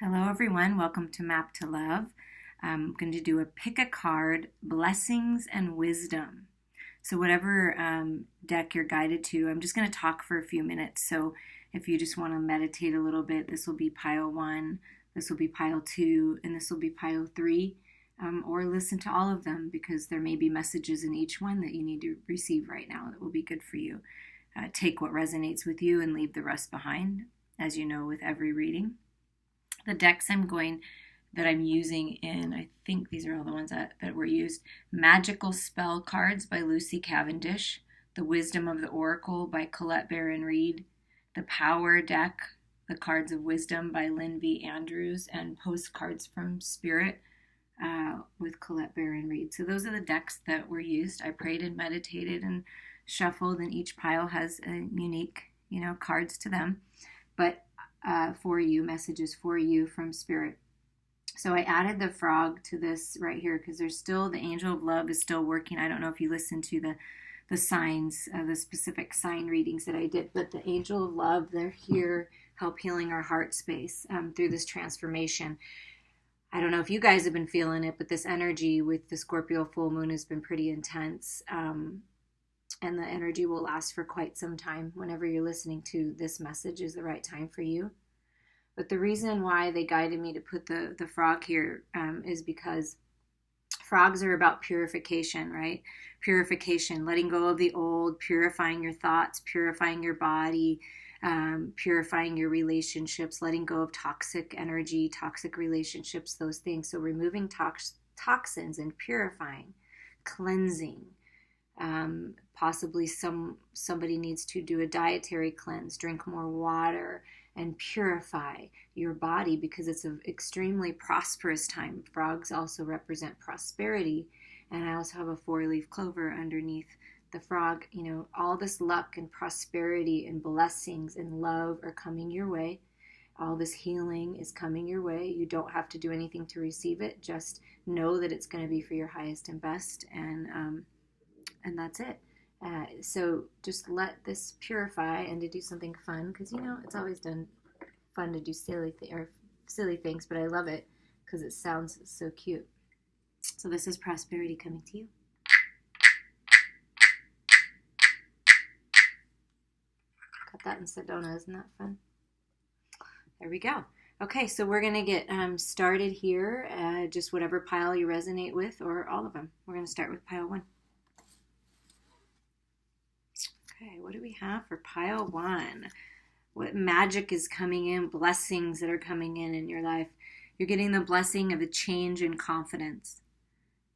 Hello, everyone. Welcome to Map to Love. I'm going to do a pick a card, blessings and wisdom. So whatever deck you're guided to, I'm just going to talk for a few minutes. So if you just want to meditate a little bit, this will be pile 1, this will be pile 2, and this will be pile 3. Or listen to all of them because there may be messages in each one that you need to receive right now that will be good for you. Take what resonates with you and leave the rest behind, as you know, with every reading. The decks that I'm using in, I think these are all the ones that were used. Magical Spell Cards by Lucy Cavendish. The Wisdom of the Oracle by Colette Baron Reed. The Power Deck, The Cards of Wisdom by Lynn V. Andrews. And Postcards from Spirit with Colette Baron Reed. So those are the decks that were used. I prayed and meditated and shuffled, and each pile has a unique, cards to them. But for you, messages for you from Spirit. So I added the frog to this right here because there's still, the angel of love is still working. I don't know if you listened to the signs, the specific sign readings that I did, but the angel of love, they're here, help healing our heart space through this transformation. I don't know if you guys have been feeling it, but this energy with the Scorpio full moon has been pretty intense. And the energy will last for quite some time. Whenever you're listening to this message is the right time for you. But the reason why they guided me to put the frog here is because frogs are about purification, right? Purification, letting go of the old, purifying your thoughts, purifying your body, purifying your relationships, letting go of toxic energy, toxic relationships, those things. So removing toxins and purifying, cleansing. Possibly somebody needs to do a dietary cleanse, drink more water, and purify your body because it's an extremely prosperous time. Frogs also represent prosperity, and I also have a 4-leaf clover underneath the frog. All this luck and prosperity and blessings and love are coming your way. All this healing is coming your way. You don't have to do anything to receive it. Just know that it's going to be for your highest and best, and that's it. So just let this purify and to do something fun, because it's always fun to do silly things, but I love it because it sounds so cute. So this is prosperity coming to you. Cut that in Sedona, isn't that fun? There we go. Okay, so we're going to get started here. Just whatever pile you resonate with, or all of them. We're going to start with pile 1. Okay, what do we have for pile 1? What magic is coming in, blessings that are coming in your life. You're getting the blessing of a change in confidence,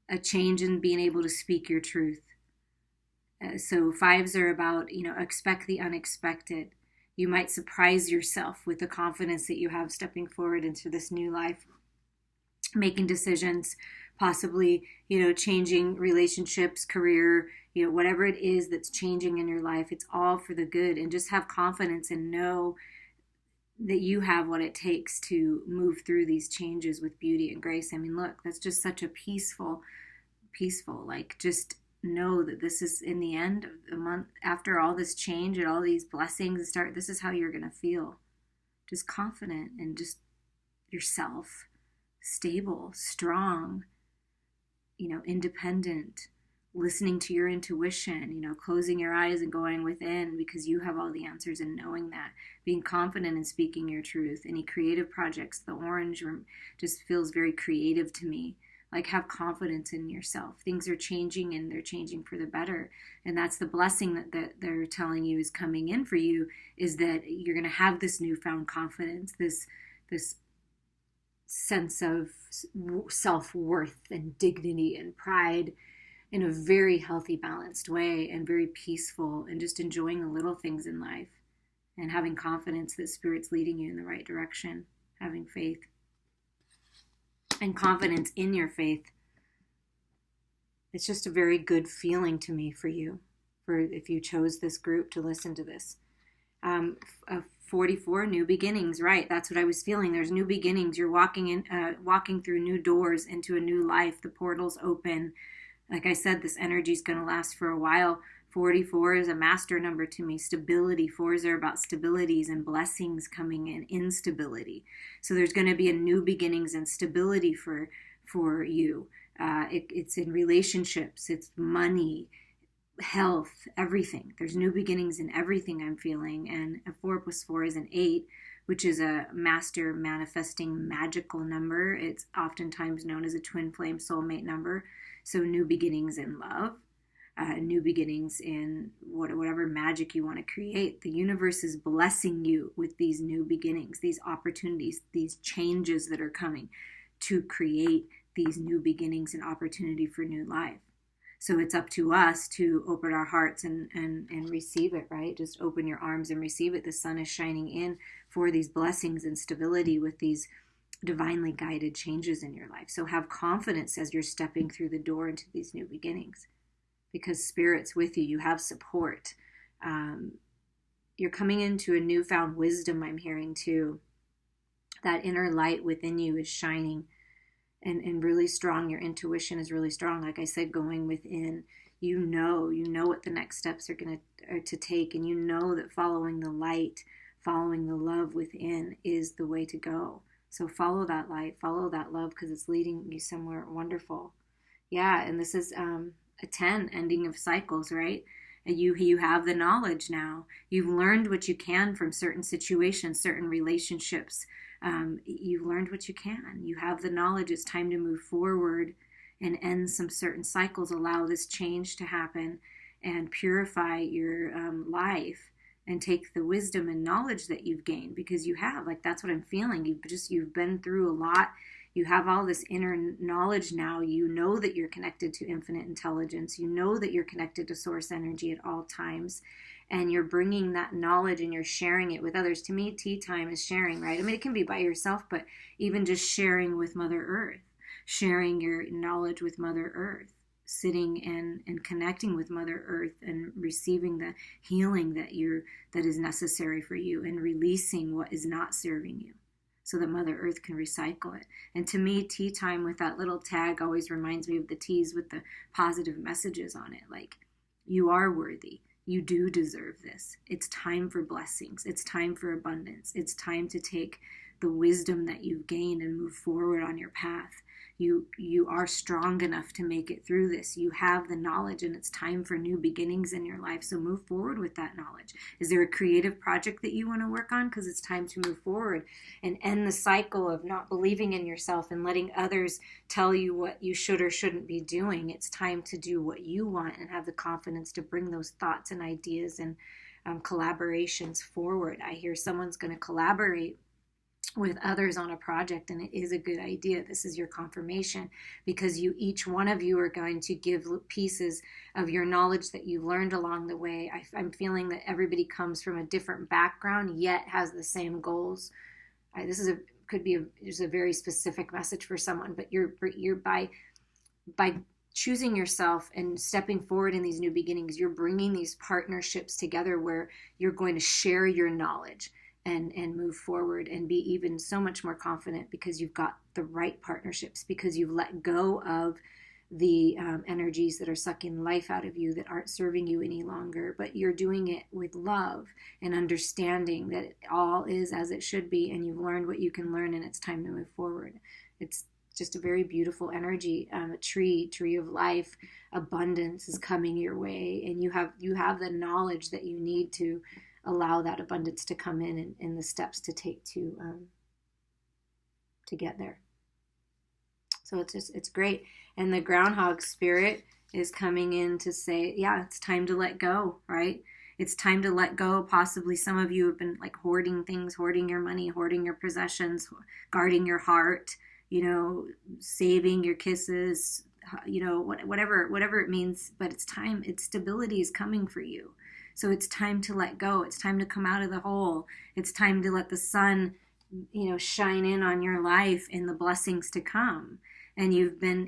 a change in being able to speak your truth. So 5s are about, expect the unexpected. You might surprise yourself with the confidence that you have stepping forward into this new life, making decisions, possibly, changing relationships, career, whatever it is that's changing in your life, it's all for the good. And just have confidence and know that you have what it takes to move through these changes with beauty and grace. I mean, look, that's just such a peaceful, just know that this is in the end of the month, after all this change and all these blessings this is how you're going to feel. Just confident and just yourself, stable, strong, independent, listening to your intuition, closing your eyes and going within because you have all the answers, and knowing that, being confident in speaking your truth. Any creative projects, the orange just feels very creative to me. Like, have confidence in yourself. Things are changing, and they're changing for the better. And that's the blessing that they're telling you is coming in for you, is that you're going to have this newfound confidence, this sense of self-worth and dignity and pride in a very healthy, balanced way, and very peaceful, and just enjoying the little things in life and having confidence that Spirit's leading you in the right direction, having faith and confidence in your faith. It's just a very good feeling to me for you, for if you chose this group to listen to this. 44, new beginnings, right? That's what I was feeling. There's new beginnings. You're walking through new doors into a new life. The portal's open. Like I said, this energy is going to last for a while 44 is a master number to me. Stability. Fours are about stabilities and blessings coming in, instability. So there's going to be a new beginnings and stability for you. It's in relationships, it's money, health, everything. There's new beginnings in everything I'm feeling. And a 4 plus 4 is an 8, which is a master manifesting magical number. It's oftentimes known as a twin flame soulmate number. So new beginnings in love, new beginnings in whatever magic you want to create. The universe is blessing you with these new beginnings, these opportunities, these changes that are coming to create these new beginnings and opportunity for new life. So it's up to us to open our hearts and receive it, right? Just open your arms and receive it. The sun is shining in for these blessings and stability with these divinely guided changes in your life. So have confidence as you're stepping through the door into these new beginnings, because Spirit's with you. You have support. You're coming into a newfound wisdom, I'm hearing too. That inner light within you is shining and really strong. Your intuition is really strong. Like I said, going within, you know what the next steps are to take, and you know that following the light, following the love within is the way to go. So follow that light, follow that love, because it's leading you somewhere wonderful. Yeah, and this is a 10, ending of cycles, right? You have the knowledge now. You've learned what you can from certain situations, certain relationships. You've learned what you can. You have the knowledge. It's time to move forward and end some certain cycles. Allow this change to happen and purify your life, and take the wisdom and knowledge that you've gained, because you have, like, that's what I'm feeling. You've been through a lot. You have all this inner knowledge now. You know that you're connected to infinite intelligence. You know that you're connected to source energy at all times. And you're bringing that knowledge and you're sharing it with others. To me, tea time is sharing, right? I mean, it can be by yourself, but even just sharing with Mother Earth, sharing your knowledge with Mother Earth, sitting and connecting with Mother Earth and receiving the healing that is necessary for you, and releasing what is not serving you, so that Mother Earth can recycle it. And to me, tea time with that little tag always reminds me of the teas with the positive messages on it. Like, you are worthy. You do deserve this. It's time for blessings. It's time for abundance. It's time to take the wisdom that you've gained and move forward on your path. You are strong enough to make it through this. You have the knowledge, and it's time for new beginnings in your life. So move forward with that knowledge. Is there a creative project that you want to work on? Because it's time to move forward and end the cycle of not believing in yourself and letting others tell you what you should or shouldn't be doing. It's time to do what you want and have the confidence to bring those thoughts and ideas and collaborations forward. I hear someone's going to collaborate with others on a project, and it is a good idea. This is your confirmation, because each one of you are going to give pieces of your knowledge that you've learned along the way. I'm feeling that everybody comes from a different background, yet has the same goals. This could be just a very specific message for someone, but you're by choosing yourself and stepping forward in these new beginnings, you're bringing these partnerships together where you're going to share your knowledge and move forward and be even so much more confident, because you've got the right partnerships, because you've let go of the energies that are sucking life out of you, that aren't serving you any longer, but you're doing it with love and understanding that it all is as it should be, and you've learned what you can learn, and it's time to move forward. It's just a very beautiful energy. A tree of life, abundance is coming your way, and you have the knowledge that you need to allow that abundance to come in, and the steps to take to get there. So it's great. And the groundhog spirit is coming in to say, yeah, it's time to let go, right? It's time to let go. Possibly some of you have been like hoarding things, hoarding your money, hoarding your possessions, guarding your heart, saving your kisses, whatever it means. But it's time. Stability is coming for you. So it's time to let go. It's time to come out of the hole. It's time to let the sun, shine in on your life and the blessings to come. And you've been,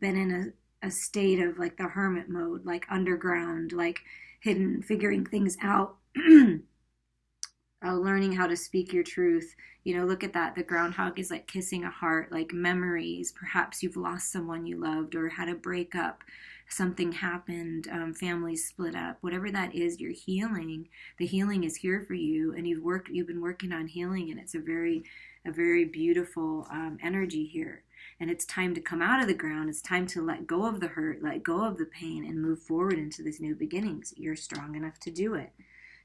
been in a state of like the hermit mode, like underground, like hidden, figuring things out, learning how to speak your truth. Look at that. The groundhog is like kissing a heart, like memories. Perhaps you've lost someone you loved or had a breakup. something happened, families split up, whatever that is, you're healing. The healing is here for you, and you've been working on healing, and it's a very beautiful energy here. And it's time to come out of the ground. It's time to let go of the hurt, let go of the pain, and move forward into this new beginnings. You're strong enough to do it.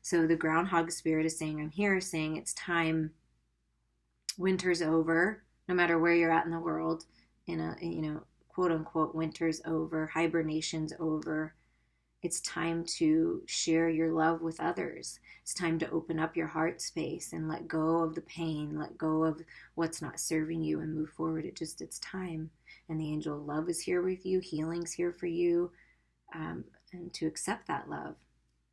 So the groundhog spirit is saying, I'm here, saying it's time. Winter's over, no matter where you're at in the world. Quote unquote, winter's over, hibernation's over. It's time to share your love with others. It's time to open up your heart space and let go of the pain, let go of what's not serving you, and move forward. It's time. And the angel of love is here with you. Healing's here for you. And to accept that love.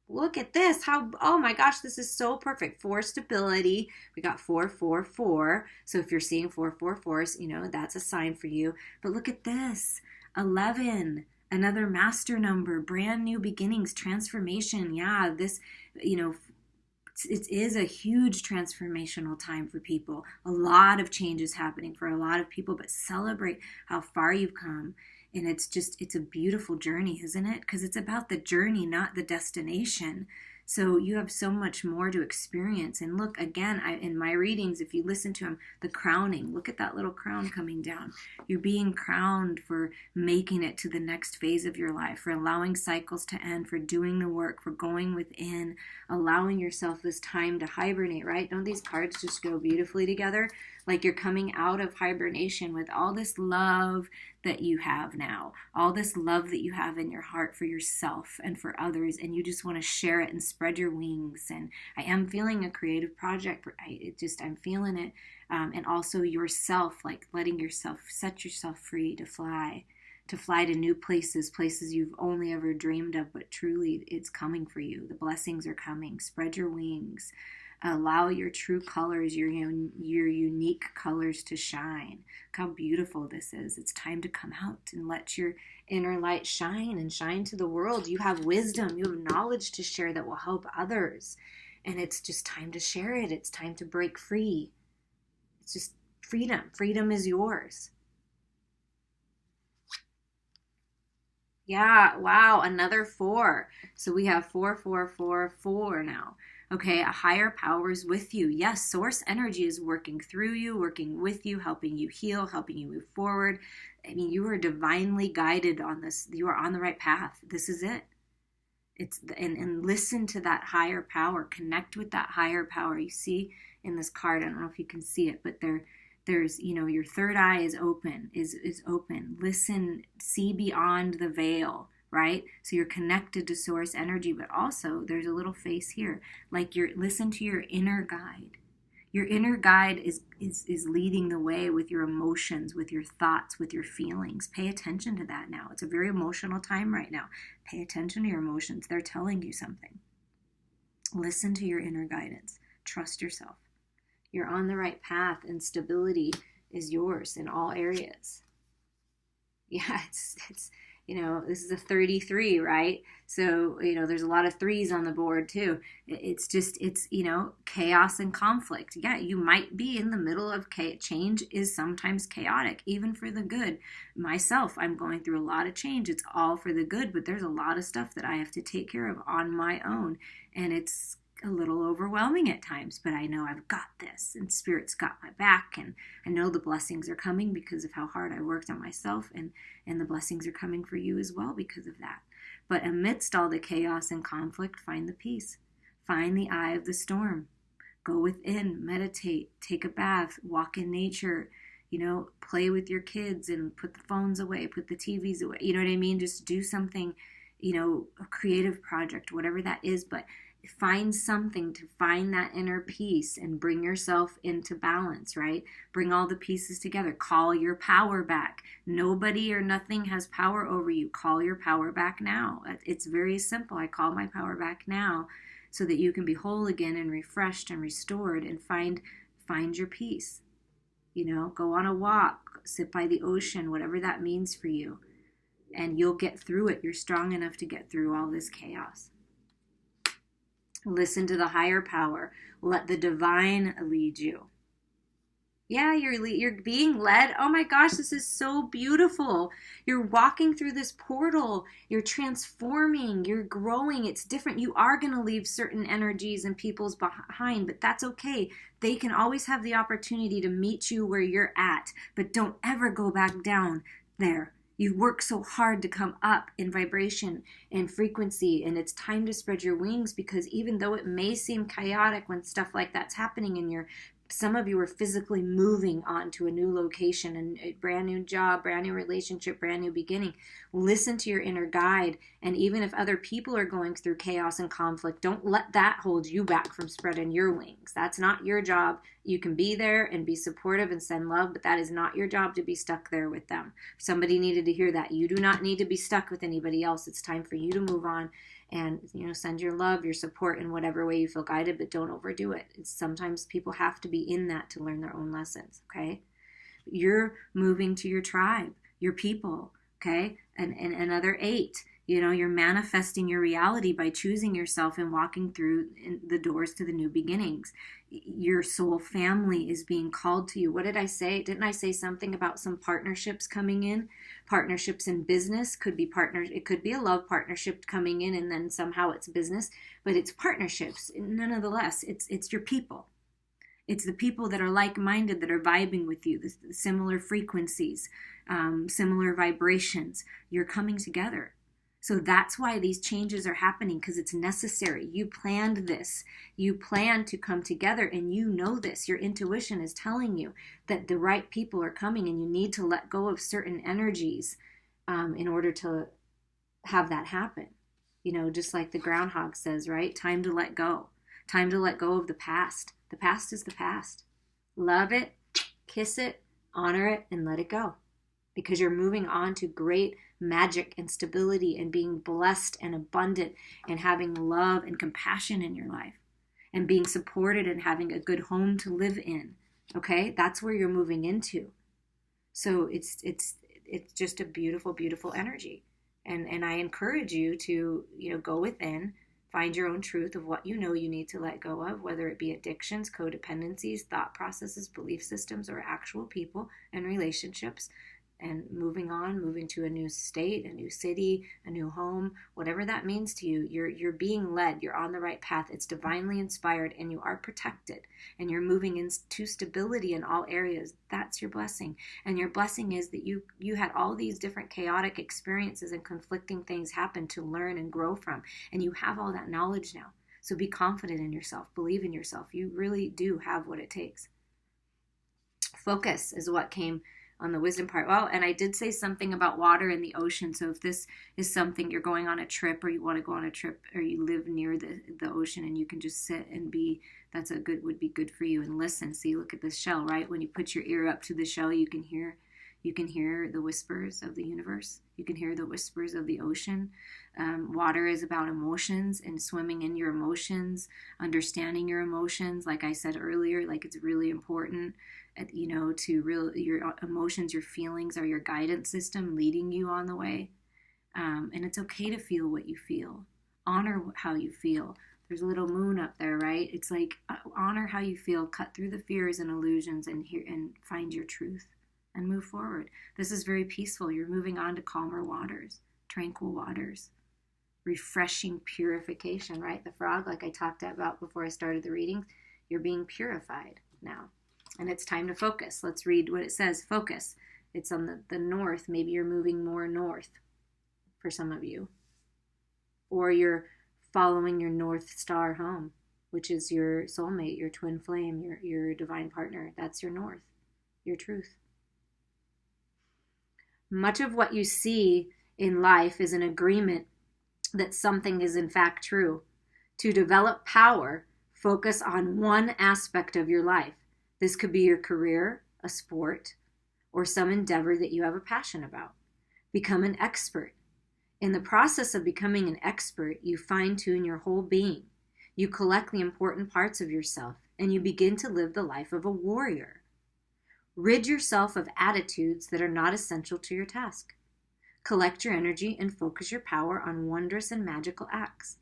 Look at this. Oh my gosh, this is so perfect. 4 stability. We got 4, 4, 4. So if you're seeing 4, 4, 4s, that's a sign for you. But look at this. 11. Another master number. Brand new beginnings. Transformation. Yeah, this, it is a huge transformational time for people. A lot of changes happening for a lot of people, but celebrate how far you've come. And it's a beautiful journey, isn't it? Because it's about the journey, not the destination. So you have so much more to experience. And look, again, in my readings, if you listen to them, the crowning, look at that little crown coming down. You're being crowned for making it to the next phase of your life, for allowing cycles to end, for doing the work, for going within, allowing yourself this time to hibernate, right? Don't these cards just go beautifully together? Like you're coming out of hibernation with all this love that you have now, all this love that you have in your heart for yourself and for others, and you just want to share it and spread your wings. And I am feeling a creative project. I'm feeling it. And also yourself, like letting yourself, set yourself free to fly to new places you've only ever dreamed of, but truly it's coming for you. The blessings are coming. Spread your wings. Allow your true colors, your unique colors to shine. Look how beautiful this is. It's time to come out and let your inner light shine and shine to the world. You have wisdom, you have knowledge to share that will help others. And it's just time to share it. It's time to break free. It's just freedom. Freedom is yours. Yeah, wow, another 4. So we have 4, 4, 4, 4 now. Okay, a higher power is with you. Yes, source energy is working through you, working with you, helping you heal, helping you move forward. I mean, you are divinely guided on this. You are on the right path. This is it. And listen to that higher power. Connect with that higher power. You see in this card, I don't know if you can see it, but there's your third eye is open, is open. Listen, see beyond the veil. Right? So you're connected to source energy, but also there's a little face here. Like listen to your inner guide. Your inner guide is leading the way with your emotions, with your thoughts, with your feelings. Pay attention to that now. It's a very emotional time right now. Pay attention to your emotions. They're telling you something. Listen to your inner guidance. Trust yourself. You're on the right path, and stability is yours in all areas. Yeah, it's this is a 33, right? So, there's a lot of 3s on the board too. It's chaos and conflict. Yeah, you might be in the middle of change is sometimes chaotic, even for the good. Myself, I'm going through a lot of change. It's all for the good, but there's a lot of stuff that I have to take care of on my own. And it's a little overwhelming at times, but I know I've got this, and Spirit's got my back, and I know the blessings are coming because of how hard I worked on myself, and the blessings are coming for you as well because of that. But amidst all the chaos and conflict, find the peace. Find the eye of the storm. Go within, meditate, take a bath, walk in nature, play with your kids and put the phones away, put the TVs away. You know what I mean? Just do something, a creative project, whatever that is, but find something to find that inner peace and bring yourself into balance, right? Bring all the pieces together. Call your power back. Nobody or nothing has power over you. Call your power back now. It's very simple. I call my power back now so that you can be whole again and refreshed and restored, and find your peace. Go on a walk, sit by the ocean, whatever that means for you. And you'll get through it. You're strong enough to get through all this chaos. Listen to the higher power. Let the divine lead you. Yeah, you're being led. Oh my gosh, this is so beautiful. You're walking through this portal. You're transforming. You're growing. It's different. You are going to leave certain energies and people's behind, but that's okay. They can always have the opportunity to meet you where you're at, but don't ever go back down there. You've worked so hard to come up in vibration and frequency, and it's time to spread your wings, because even though it may seem chaotic when stuff like that's happening in your, some of you are physically moving on to a new location and a brand new job, brand new relationship, brand new beginning. Listen to your inner guide. And even if other people are going through chaos and conflict, don't let that hold you back from spreading your wings. That's not your job. You can be there and be supportive and send love, but that is not your job to be stuck there with them. Somebody needed to hear that. You do not need to be stuck with anybody else. It's time for you to move on and, you know, send your love, your support in whatever way you feel guided, but don't overdo it. It's sometimes people have to be in that to learn their own lessons. Okay, you're moving to your tribe, your people. Okay, and another 8, you know, you're manifesting your reality by choosing yourself and walking through the doors to the new beginnings. Your soul family is being called to you. What did I say? Didn't I say something about some partnerships coming in? Partnerships in business could be partners. It could be a love partnership coming in, and then somehow it's business, but it's partnerships. Nonetheless, it's your people. It's the people that are like-minded, that are vibing with you, the similar frequencies, similar vibrations. You're coming together. So that's why these changes are happening, because it's necessary. You planned this. You planned to come together, and you know this. Your intuition is telling you that the right people are coming, and you need to let go of certain energies in order to have that happen. You know, just like the groundhog says, right? Time to let go. Time to let go of the past. The past is the past. Love it, kiss it, honor it, and let it go. Because you're moving on to great magic and stability and being blessed and abundant and having love and compassion in your life and being supported and having a good home to live in. Okay? That's where you're moving into. So it's just a beautiful, beautiful energy. And I encourage you to, you know, go within, find your own truth of what you know you need to let go of, whether it be addictions, codependencies, thought processes, belief systems, or actual people and relationships. And moving on, moving to a new state, a new city, a new home, whatever that means to you, you're being led. You're on the right path. It's divinely inspired, and you are protected. And you're moving into stability in all areas. That's your blessing. And your blessing is that you had all these different chaotic experiences and conflicting things happen to learn and grow from. And you have all that knowledge now. So be confident in yourself. Believe in yourself. You really do have what it takes. Focus is what came on the wisdom part. Well, and I did say something about water in the ocean. So if this is something you're going on a trip, or you want to go on a trip, or you live near the ocean and you can just sit and be, that's a good, would be good for you, and listen. See, look at this shell, right? When you put your ear up to the shell, you can hear the whispers of the universe. You can hear the whispers of the ocean. Water is about emotions and swimming in your emotions, understanding your emotions. Like I said earlier, like it's really important, you know, your emotions, your feelings are your guidance system leading you on the way. And it's okay to feel what you feel. Honor how you feel. There's a little moon up there, right? It's like honor how you feel, cut through the fears and illusions, and find your truth and move forward. This is very peaceful. You're moving on to calmer waters, tranquil waters, refreshing purification, right? The frog, like I talked about before I started the reading, you're being purified now. And it's time to focus. Let's read what it says. Focus. It's on the north. Maybe you're moving more north for some of you. Or you're following your North Star home, which is your soulmate, your twin flame, your divine partner. That's your north, your truth. Much of what you see in life is an agreement that something is in fact true. To develop power, focus on one aspect of your life. This could be your career, a sport, or some endeavor that you have a passion about. Become an expert. In the process of becoming an expert, you fine-tune your whole being. You collect the important parts of yourself, and you begin to live the life of a warrior. Rid yourself of attitudes that are not essential to your task. Collect your energy and focus your power on wondrous and magical acts.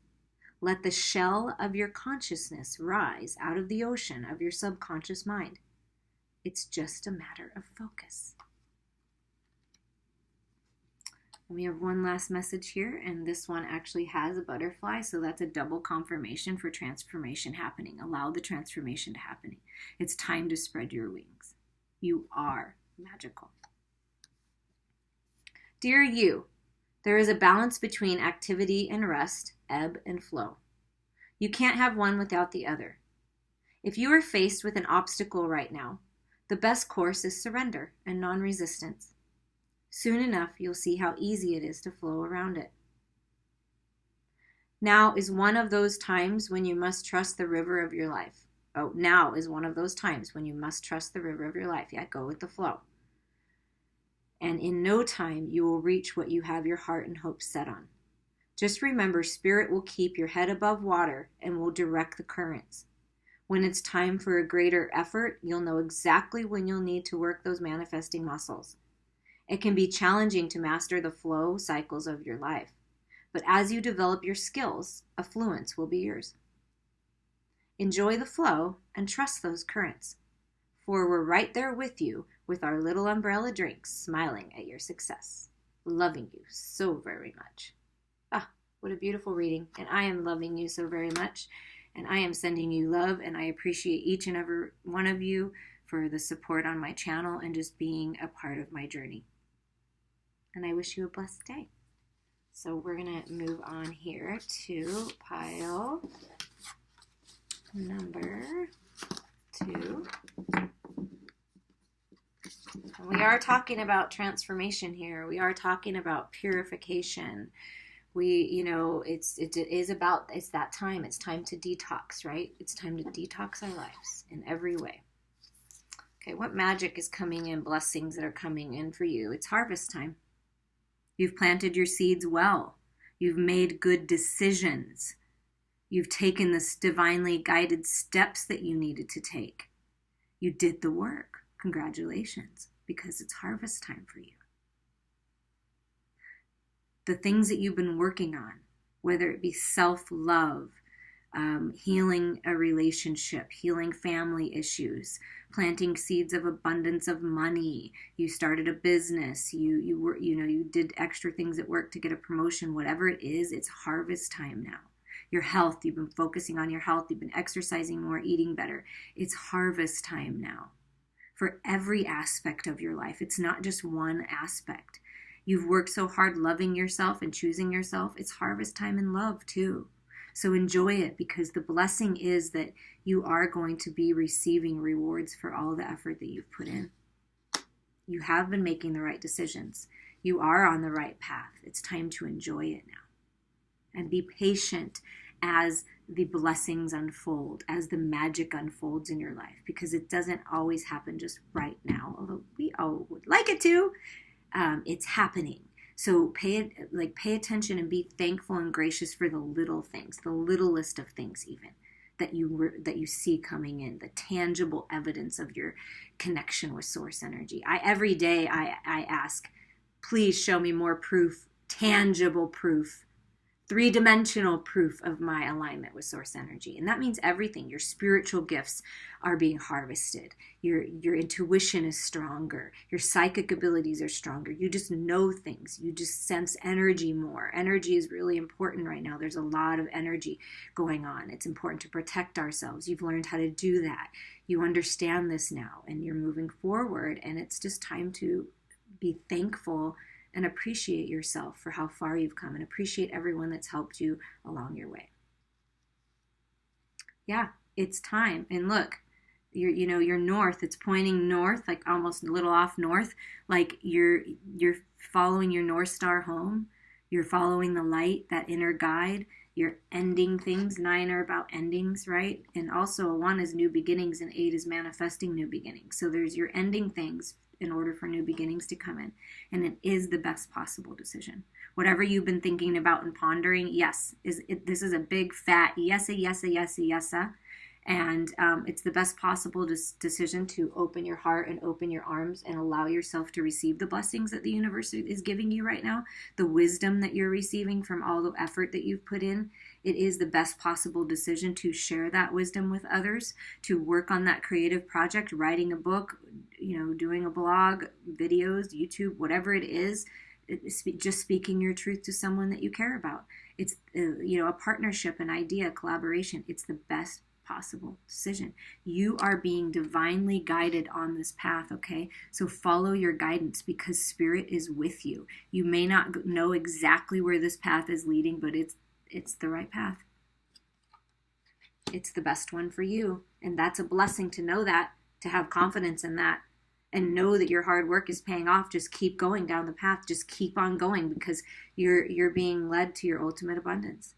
Let the shell of your consciousness rise out of the ocean of your subconscious mind. It's just a matter of focus. And we have one last message here, and this one actually has a butterfly, so that's a double confirmation for transformation happening. Allow the transformation to happen. It's time to spread your wings. You are magical. Dear you, there is a balance between activity and rest, ebb and flow. You can't have one without the other. If you are faced with an obstacle right now, the best course is surrender and non-resistance. Soon enough, you'll see how easy it is to flow around it. Now is one of those times when you must trust the river of your life. Oh, now is one of those times when you must trust the river of your life. Yeah, go with the flow. And in no time, you will reach what you have your heart and hopes set on. Just remember, Spirit will keep your head above water and will direct the currents. When it's time for a greater effort, you'll know exactly when you'll need to work those manifesting muscles. It can be challenging to master the flow cycles of your life, but as you develop your skills, affluence will be yours. Enjoy the flow and trust those currents, for we're right there with you with our little umbrella drinks, smiling at your success, loving you so very much. Ah, what a beautiful reading, and I am loving you so very much, and I am sending you love, and I appreciate each and every one of you for the support on my channel and just being a part of my journey. And I wish you a blessed day. So we're going to move on here to pile number 2. And we are talking about transformation here. We are talking about purification. It's that time. It's time to detox, right? It's time to detox our lives in every way. Okay, what magic is coming in, blessings that are coming in for you? It's harvest time. You've planted your seeds well. You've made good decisions. You've taken the divinely guided steps that you needed to take. You did the work. Congratulations, because it's harvest time for you. The things that you've been working on, whether it be self-love, healing a relationship, healing family issues, planting seeds of abundance of money. You started a business. You did extra things at work to get a promotion. Whatever it is, it's harvest time now. Your health, you've been focusing on your health. You've been exercising more, eating better. It's harvest time now for every aspect of your life. It's not just one aspect. You've worked so hard loving yourself and choosing yourself. It's harvest time in love too. So enjoy it, because the blessing is that you are going to be receiving rewards for all the effort that you've put in. You have been making the right decisions. You are on the right path. It's time to enjoy it now. And be patient as the blessings unfold, as the magic unfolds in your life, because it doesn't always happen just right now, although we all would like it to. It's happening. So pay attention and be thankful and gracious for the little things, the littlest of things even, that you see coming in, the tangible evidence of your connection with source energy. Every day I ask, please show me more proof, tangible proof, 3-dimensional proof of my alignment with source energy. And that means everything. Your spiritual gifts are being harvested. Your intuition is stronger. Your psychic abilities are stronger. You just know things. You just sense energy more. Energy is really important right now. There's a lot of energy going on. It's important to protect ourselves. You've learned how to do that. You understand this now, and you're moving forward, and it's just time to be thankful and appreciate yourself for how far you've come, and appreciate everyone that's helped you along your way. Yeah, it's time. And look, you're north. It's pointing north, like almost a little off north, like you're following your North Star home. You're following the light, that inner guide. You're ending things. 9 are about endings, right? And also 1 is new beginnings, and 8 is manifesting new beginnings. So you're ending things in order for new beginnings to come in. And it is the best possible decision. Whatever you've been thinking about and pondering, yes, this is a big fat yes, And it's the best possible decision to open your heart and open your arms and allow yourself to receive the blessings that the universe is giving you right now, the wisdom that you're receiving from all the effort that you've put in. It is the best possible decision to share that wisdom with others, to work on that creative project, writing a book, doing a blog, videos, YouTube, whatever it is. Just speaking your truth to someone that you care about. It's a partnership, an idea, collaboration. It's the best possible decision. You are being divinely guided on this path, okay? So follow your guidance, because spirit is with you. You may not know exactly where this path is leading, but it's the right path. It's the best one for you. And that's a blessing to know that, to have confidence in that, and know that your hard work is paying off. Just keep going down the path. Just keep on going, because you're being led to your ultimate abundance.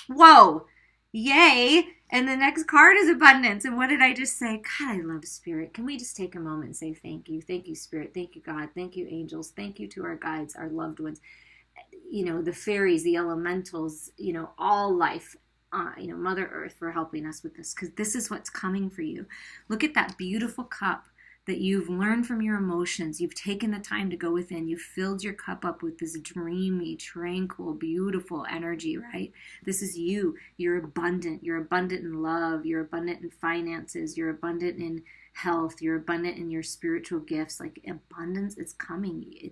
Whoa! Yay! And the next card is abundance. And what did I just say? God, I love spirit. Can we just take a moment and say thank you? Thank you, spirit. Thank you, God. Thank you, angels. Thank you to our guides, our loved ones. The fairies, the elementals, all life. Mother Earth, for helping us with this, because this is what's coming for you. Look at that beautiful cup that you've learned from your emotions. You've taken the time to go within. You've filled your cup up with this dreamy, tranquil, beautiful energy, right? This is you. You're abundant. You're abundant in love. You're abundant in finances. You're abundant in health. You're abundant in your spiritual gifts. Like, abundance is coming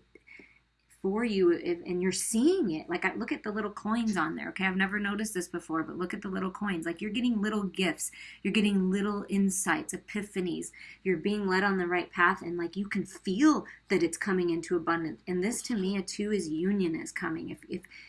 for you, and you're seeing it. Like, look at the little coins on there, okay? I've never noticed this before, but look at the little coins. Like, you're getting little gifts. You're getting little insights, epiphanies. You're being led on the right path, and like, you can feel that it's coming into abundance. And this, to me, a 2 is union is coming,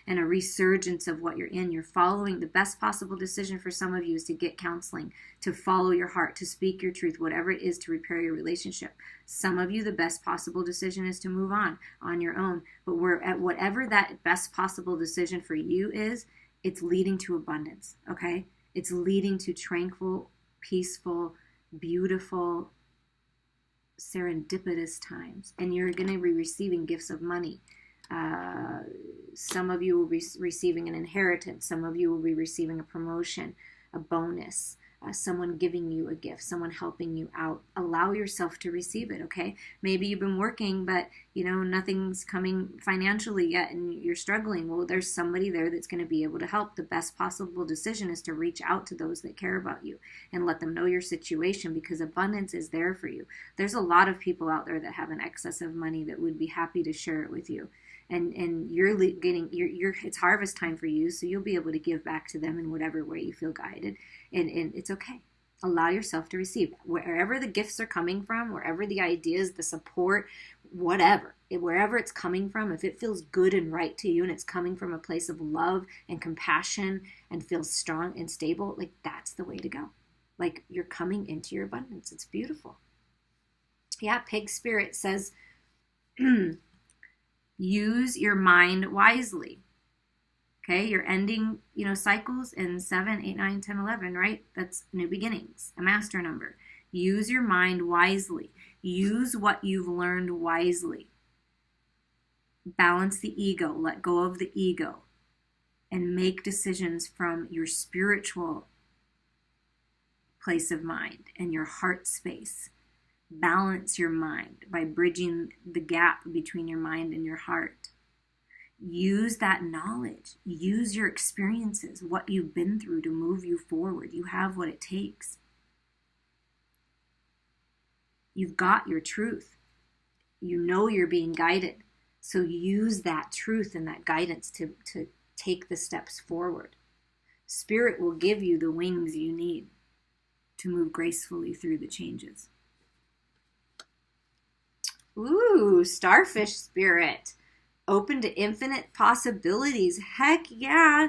and a resurgence of what you're in. You're following the best possible decision for some of you is to get counseling, to follow your heart, to speak your truth, whatever it is, to repair your relationship. Some of you, the best possible decision is to move on your own. But we're at whatever that best possible decision for you is, it's leading to abundance, okay? It's leading to tranquil, peaceful, beautiful, serendipitous times. And you're going to be receiving gifts of money. Some of you will be receiving an inheritance. Some of you will be receiving a promotion, a bonus. Someone giving you a gift, someone helping you out. Allow yourself to receive it, okay? Maybe you've been working, but nothing's coming financially yet and you're struggling. Well, there's somebody there that's going to be able to help. The best possible decision is to reach out to those that care about you and let them know your situation, because abundance is there for you. There's a lot of people out there that have an excess of money that would be happy to share it with you. And you're getting it's harvest time for you, so you'll be able to give back to them in whatever way you feel guided, and it's okay. Allow yourself to receive wherever the gifts are coming from, wherever the ideas, the support, wherever it's coming from. If it feels good and right to you, and it's coming from a place of love and compassion and feels strong and stable, like, that's the way to go. Like, you're coming into your abundance. It's beautiful. Yeah, Pig Spirit says, use your mind wisely. Okay, you're ending, cycles in 7, 8, 9, 10, 11, right? That's new beginnings, a master number. Use your mind wisely. Use what you've learned wisely. Balance the ego. Let go of the ego. And make decisions from your spiritual place of mind and your heart space. Balance your mind by bridging the gap between your mind and your heart. Use that knowledge. Use your experiences, what you've been through, to move you forward. You have what it takes. You've got your truth. You know you're being guided. So use that truth and that guidance to take the steps forward. Spirit will give you the wings you need to move gracefully through the changes. Ooh, Starfish Spirit. Open to infinite possibilities. Heck yeah.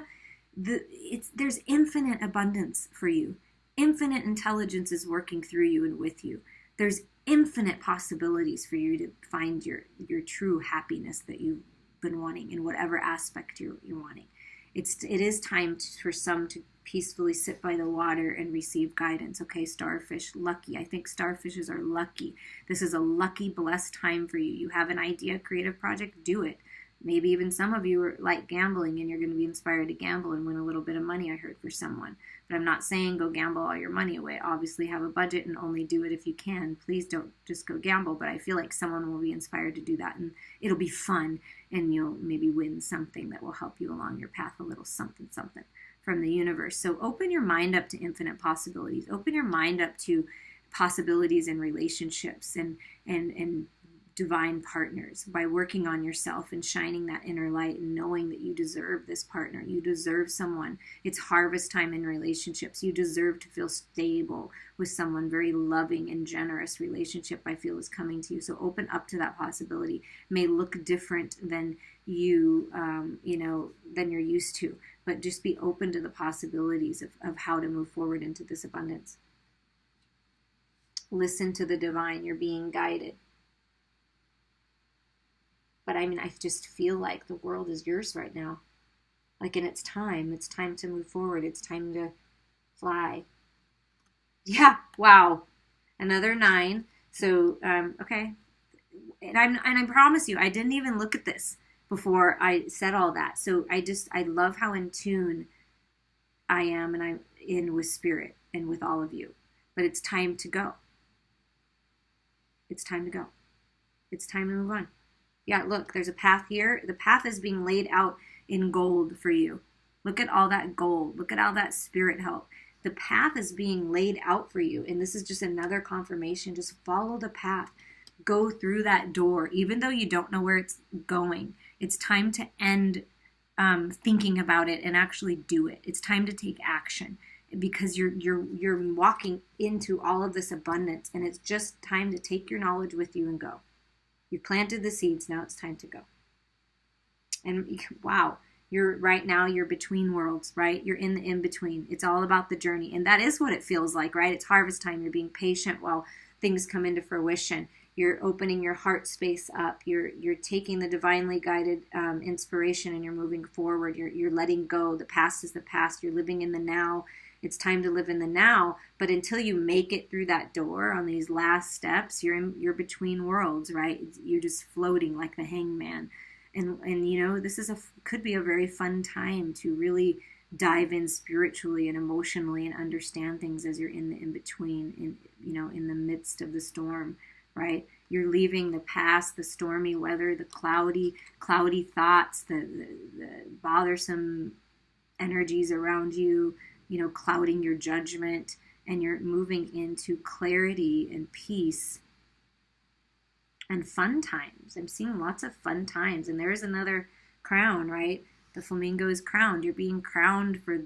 There's infinite abundance for you. Infinite intelligence is working through you and with you. There's infinite possibilities for you to find your true happiness that you've been wanting in whatever aspect you're wanting. It is time for some to peacefully sit by the water and receive guidance. Okay, starfish, lucky. I think starfishes are lucky. This is a lucky, blessed time for you. You have an idea, creative project, do it. Maybe even some of you are like gambling and you're going to be inspired to gamble and win a little bit of money, I heard, for someone. But I'm not saying go gamble all your money away. Obviously have a budget and only do it if you can. Please don't just go gamble. But I feel like someone will be inspired to do that, and it'll be fun, and you'll maybe win something that will help you along your path, a little something, something from the universe. So open your mind up to infinite possibilities. Open your mind up to possibilities in relationships and divine partners by working on yourself and shining that inner light and knowing that you deserve this partner. You deserve someone. It's harvest time in relationships. You deserve to feel stable with someone. Very loving and generous relationship, I feel, is coming to you. So open up to that possibility. It may look different than you, than you're used to, but just be open to the possibilities of how to move forward into this abundance. Listen to the divine. You're being guided. But I mean, I just feel like the world is yours right now. Like, and it's time to move forward. It's time to fly. Yeah. Wow. Another 9. So, okay. And I promise you, I didn't even look at this before I said all that. So I love how in tune I am, and I'm in with spirit and with all of you. But it's time to go. It's time to go. It's time to move on. Yeah, look, there's a path here. The path is being laid out in gold for you. Look at all that gold. Look at all that spirit help. The path is being laid out for you. And this is just another confirmation. Just follow the path. Go through that door. Even though you don't know where it's going, it's time to end thinking about it and actually do it. It's time to take action, because you're walking into all of this abundance, and it's just time to take your knowledge with you and go. You planted the seeds. Now it's time to go. And wow, you're between worlds, right? You're in the in-between. It's all about the journey. And that is what it feels like, right? It's harvest time. You're being patient while things come into fruition. You're opening your heart space up. You're taking the divinely guided inspiration, and you're moving forward. You're letting go. The past is the past. You're living in the now. It's time to live in the now, but until you make it through that door on these last steps, you're between worlds, right? You're just floating like the hangman. And this could be a very fun time to really dive in spiritually and emotionally and understand things as you're in the in-between, in the midst of the storm, right? You're leaving the past, the stormy weather, the cloudy thoughts, the bothersome energies around you, clouding your judgment, and you're moving into clarity and peace and fun times. I'm seeing lots of fun times, and there's another crown, right? The flamingo is crowned. You're being crowned for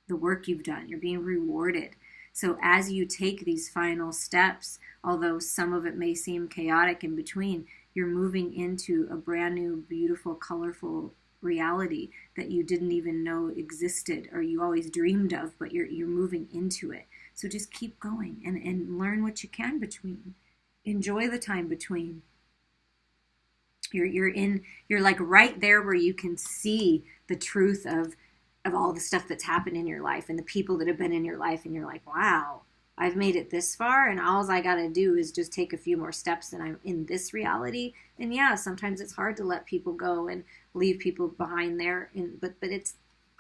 the work you've done. You're being rewarded. So as you take these final steps, although some of it may seem chaotic in between, you're moving into a brand new, beautiful, colorful reality that you didn't even know existed, or you always dreamed of, but you're moving into it. So just keep going and learn what you can between. Enjoy the time between. You're like right there where you can see the truth of all the stuff that's happened in your life and the people that have been in your life, and you're like, wow, I've made it this far, and all I got to do is just take a few more steps, and I'm in this reality. And yeah, sometimes it's hard to let people go and leave people behind there, but it's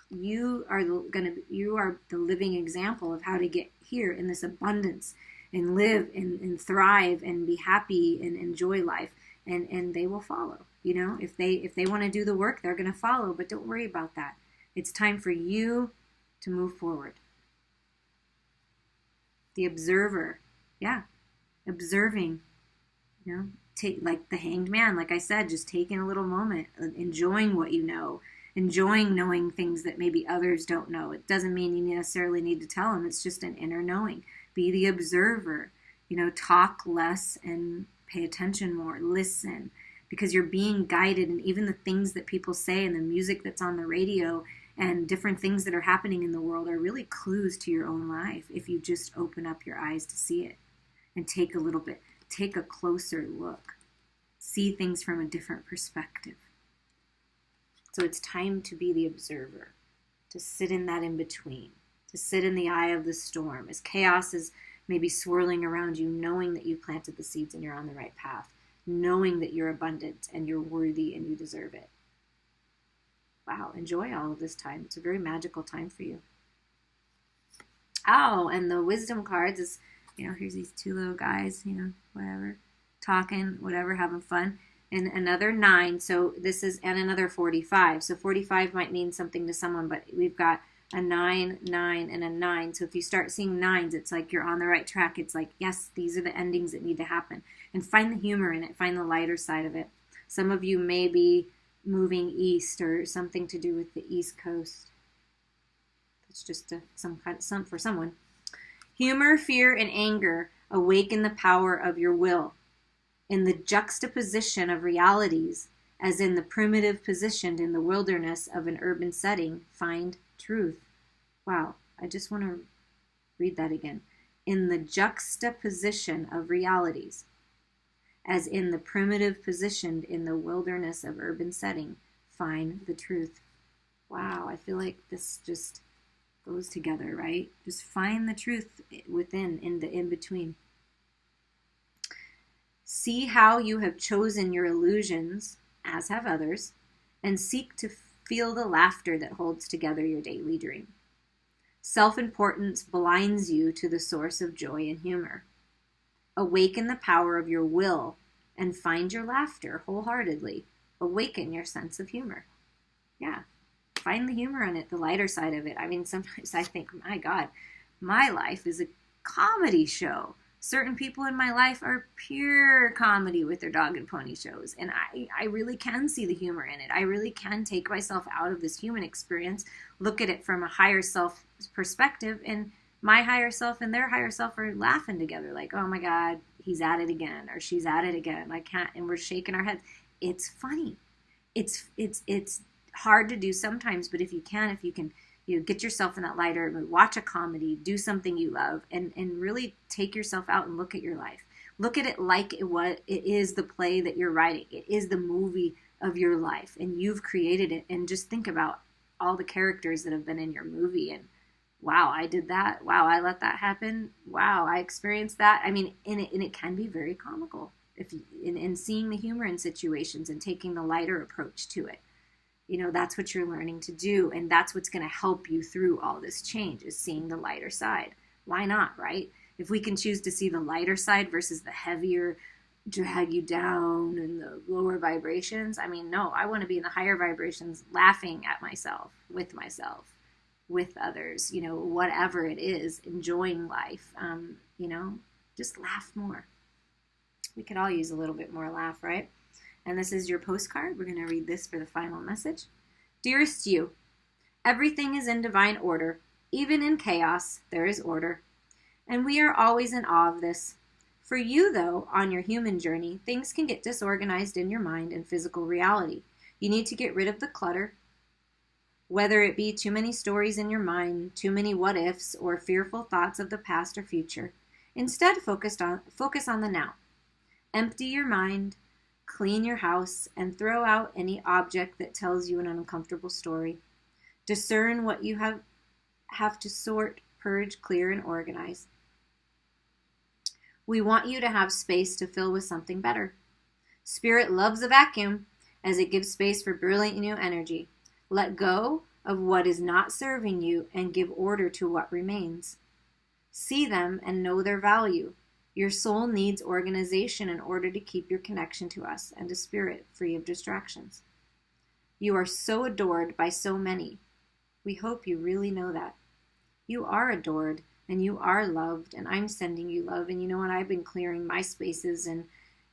you are the living example of how to get here in this abundance and live and thrive and be happy and enjoy life, and they will follow. If they want to do the work, they're going to follow, but don't worry about that. It's time for you to move forward. The observer, observing, take like the hanged man, like I said, just taking a little moment, enjoying what you know, enjoying knowing things that maybe others don't know. It doesn't mean you necessarily need to tell them. It's just an inner knowing. Be the observer, talk less and pay attention more, listen, because you're being guided, and even the things that people say and the music that's on the radio and different things that are happening in the world are really clues to your own life if you just open up your eyes to see it and take a closer look, see things from a different perspective. So it's time to be the observer, to sit in that in-between, to sit in the eye of the storm as chaos is maybe swirling around you, knowing that you planted the seeds and you're on the right path. knowing that you're abundant and you're worthy and you deserve it. Wow, enjoy all of this time. It's a very magical time for you. Oh, and the wisdom cards is, here's these two little guys, whatever, talking, whatever, having fun. And another 9, so this is, and another 45. So 45 might mean something to someone, but we've got a 9, 9, and a 9. So if you start seeing 9s, it's like you're on the right track. It's like, yes, these are the endings that need to happen. And find the humor in it. Find the lighter side of it. Some of you may be moving east or something to do with the East Coast. It's just some for someone. Humor, fear, and anger awaken the power of your will. In the juxtaposition of realities, as in the primitive positioned in the wilderness of an urban setting, find truth. Wow, I just want to read that again. In the juxtaposition of realities, as in the primitive positioned in the wilderness of urban setting, find the truth. Wow, I feel like this just goes together, right? Just find the truth within, in the in-between. See how you have chosen your illusions, as have others, and seek to feel the laughter that holds together your daily dream. Self-importance blinds you to the source of joy and humor. Awaken the power of your will and find your laughter wholeheartedly. Awaken your sense of humor. Yeah, find the humor in it, the lighter side of it. I mean, sometimes I think, my God, my life is a comedy show. Certain people in my life are pure comedy with their dog and pony shows. And I really can see the humor in it. I really can take myself out of this human experience, look at it from a higher self perspective, and my higher self and their higher self are laughing together like, oh my God, he's at it again, or she's at it again. I can't, and we're shaking our heads. It's funny. It's hard to do sometimes, but if you can, get yourself in that lighter mood, watch a comedy, do something you love, and really take yourself out and look at your life. Look at it like it is the play that you're writing. It is the movie of your life, and you've created it. And just think about all the characters that have been in your movie. And wow, I did that. Wow, I let that happen. Wow, I experienced that. I mean, and it can be very comical in seeing the humor in situations and taking the lighter approach to it. That's what you're learning to do, and that's what's going to help you through all this change, is seeing the lighter side. Why not, right? If we can choose to see the lighter side versus the heavier, drag you down and the lower vibrations, I mean, no, I want to be in the higher vibrations, laughing at myself, with others, whatever it is, enjoying life, just laugh more. We could all use a little bit more laugh, right? And this is your postcard. We're going to read this for the final message. Dearest you, everything is in divine order. Even in chaos, there is order. And we are always in awe of this. For you, though, on your human journey, things can get disorganized in your mind and physical reality. You need to get rid of the clutter, whether it be too many stories in your mind, too many what-ifs, or fearful thoughts of the past or future. Instead, focus on the now. Empty your mind, clean your house, and throw out any object that tells you an uncomfortable story. Discern what you have to sort, purge, clear, and organize. We want you to have space to fill with something better. Spirit loves a vacuum, as it gives space for brilliant new energy. Let go of what is not serving you and give order to what remains. See them and know their value. Your soul needs organization in order to keep your connection to us and to spirit free of distractions. You are so adored by so many. We hope you really know that. You are adored and you are loved, and I'm sending you love. And you know what? I've been clearing my spaces and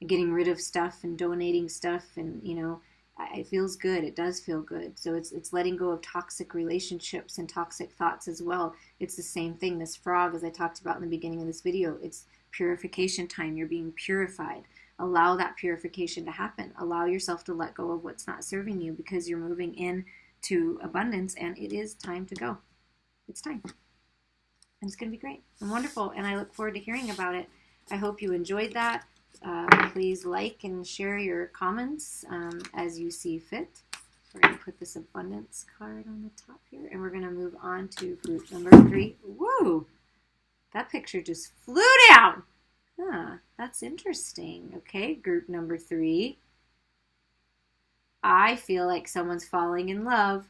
getting rid of stuff and donating stuff, and it feels good. It does feel good. So it's letting go of toxic relationships and toxic thoughts as well. It's the same thing. This frog, as I talked about in the beginning of this video, it's purification time. You're being purified. Allow that purification to happen. Allow yourself to let go of what's not serving you, because you're moving in to abundance, and it is time to go. It's time. And it's going to be great and wonderful, and I look forward to hearing about it. I hope you enjoyed that. Please like and share your comments as you see fit. We're going to put this abundance card on the top here, and we're going to move on to group number 3. Woo! That picture just flew down. Huh, that's That's interesting. Okay, group number 3. I feel like someone's falling in love,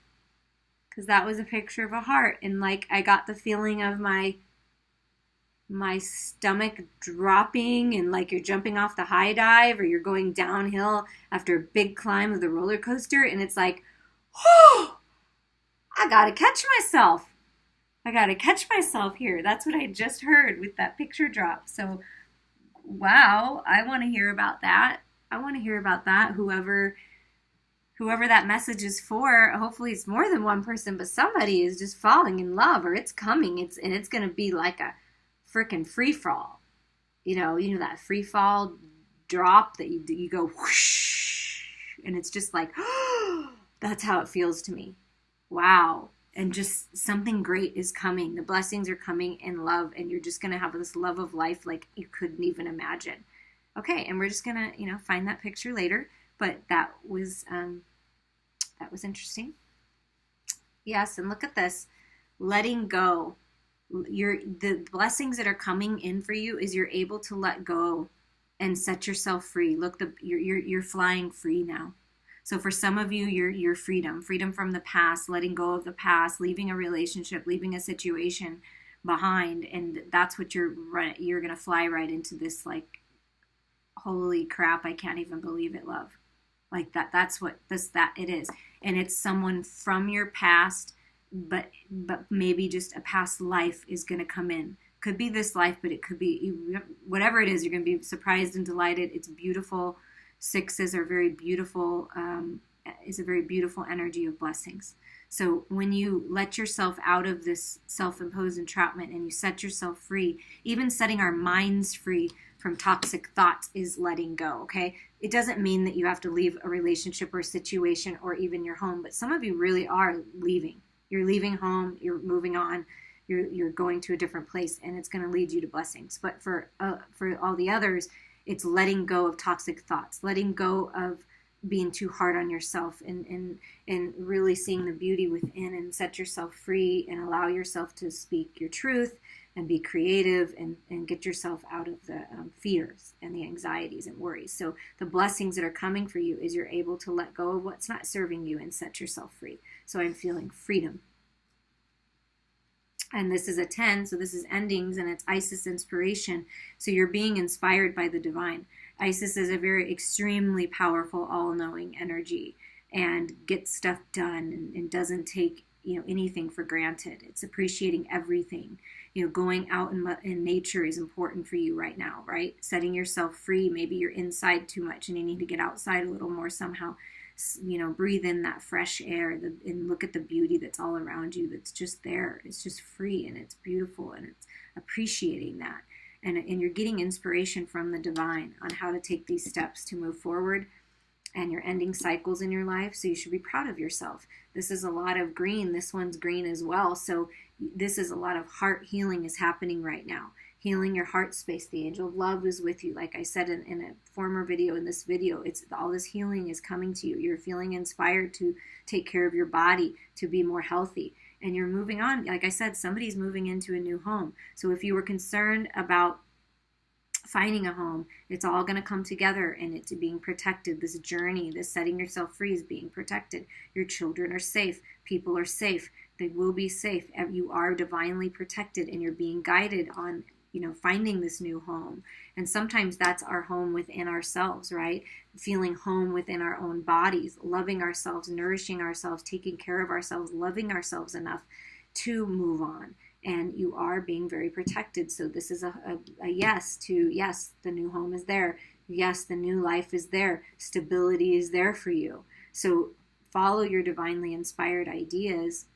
because that was a picture of a heart, and like I got the feeling of my stomach dropping, and like you're jumping off the high dive or you're going downhill after a big climb of the roller coaster, and it's like, oh, I gotta catch myself. I gotta catch myself here. That's what I just heard with that picture drop. So, wow, I want to hear about that. I want to hear about that. Whoever that message is for, hopefully it's more than one person, but somebody is just falling in love, or it's coming. It's going to be like a freaking free fall. You know that free fall drop that you go whoosh, and it's just like, that's how it feels to me. Wow. And just something great is coming. The blessings are coming in love, and you're just going to have this love of life like you couldn't even imagine. Okay, and we're just going to, find that picture later, but that was interesting. Yes, and look at this. Letting go. The blessings that are coming in for you is you're able to let go and set yourself free. Look, you're flying free now. So for some of you, you're freedom from the past, letting go of the past, leaving a relationship, leaving a situation behind, and that's what you're going to fly right into this, like, holy crap, I can't even believe it, love. Like that's what it is. And it's someone from your past, but maybe just a past life is going to come in. Could be this life, but it could be whatever it is. You're going to be surprised and delighted. It's beautiful. 6s are very beautiful. Is a very beautiful energy of blessings. So when you let yourself out of this self-imposed entrapment and you set yourself free, even setting our minds free from toxic thoughts is letting go, okay? It doesn't mean that you have to leave a relationship or situation or even your home, but some of you really are leaving. You're leaving home, you're moving on, you're going to a different place, and it's going to lead you to blessings. But for all the others, it's letting go of toxic thoughts, letting go of being too hard on yourself, and really seeing the beauty within, and set yourself free and allow yourself to speak your truth and be creative, and get yourself out of the fears and the anxieties and worries. So the blessings that are coming for you is you're able to let go of what's not serving you and set yourself free. So I'm feeling freedom. And this is a 10, so this is endings, and it's Isis inspiration. So you're being inspired by the divine. Isis is a very extremely powerful, all-knowing energy, and gets stuff done, and doesn't take anything for granted. It's appreciating everything. Going out in nature is important for you right now, right? Setting yourself free. Maybe you're inside too much and you need to get outside a little more somehow. Breathe in that fresh air, and look at the beauty that's all around you, that's just there. It's just free, and it's beautiful, and it's appreciating that. And you're getting inspiration from the divine on how to take these steps to move forward. And you're ending cycles in your life, so you should be proud of yourself. This is a lot of green. This one's green as well. So this is a lot of heart healing is happening right now. Healing your heart space. The angel of love is with you. Like I said in a former video, in this video, it's all this healing is coming to you. You're feeling inspired to take care of your body, to be more healthy. And you're moving on. Like I said, somebody's moving into a new home. So if you were concerned about finding a home, it's all going to come together, and it's being protected. This journey, this setting yourself free is being protected. Your children are safe. People are safe. They will be safe. You are divinely protected, and you're being guided on finding this new home. And sometimes that's our home within ourselves, right? Feeling home within our own bodies, loving ourselves, nourishing ourselves, taking care of ourselves, loving ourselves enough to move on. And you are being very protected. So this is a yes to, yes, the new home is there. Yes, the new life is there. Stability is there for you. So follow your divinely inspired ideas,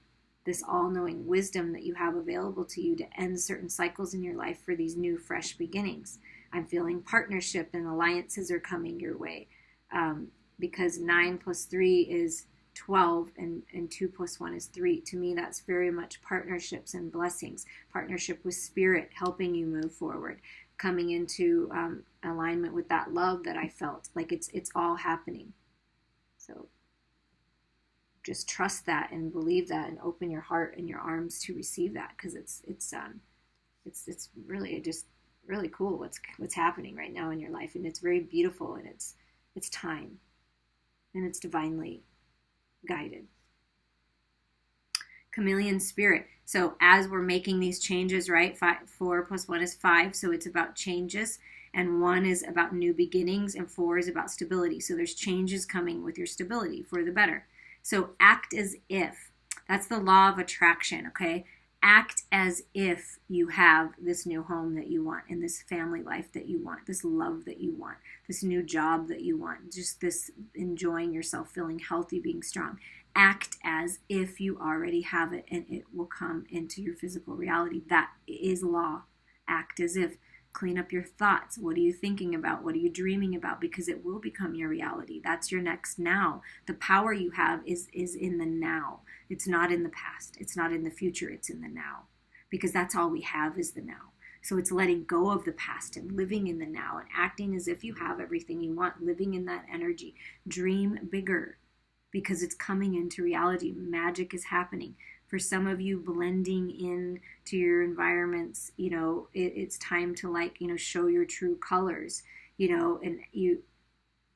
this all-knowing wisdom that you have available to you to end certain cycles in your life for these new, fresh beginnings. I'm feeling partnership and alliances are coming your way, because 9 plus 3 is 12, and 2 plus 1 is 3. To me, that's very much partnerships and blessings. Partnership with spirit, helping you move forward, coming into alignment with that love that I felt. Like it's all happening. So just trust that and believe that, and open your heart and your arms to receive that, because it's really just really cool what's happening right now in your life, and it's very beautiful, and it's time, and it's divinely guided. Chameleon spirit. So as we're making these changes, right? 4 + 1 is 5, so it's about changes, and 1 is about new beginnings, and 4 is about stability. So there's changes coming with your stability for the better. So act as if. That's the law of attraction, okay? Act as if you have this new home that you want, and this family life that you want, this love that you want, this new job that you want, just this enjoying yourself, feeling healthy, being strong. Act as if you already have it, and it will come into your physical reality. That is law. Act as if. Clean up your thoughts. What are you thinking about? What are you dreaming about? Because it will become your reality. That's your next now. The power you have is in the now. It's not in the past. It's not in the future. It's in the now. Because that's all we have is the now. So it's letting go of the past and living in the now and acting as if you have everything you want, living in that energy. Dream bigger because it's coming into reality. Magic is happening. For some of you, blending in to your environments, it's time to show your true colors, and you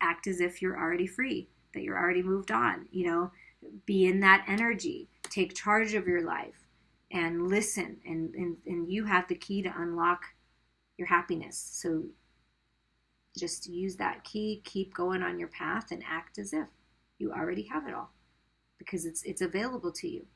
act as if you're already free, that you're already moved on, be in that energy, take charge of your life and listen. And you have the key to unlock your happiness. So just use that key, keep going on your path, and act as if you already have it all because it's available to you.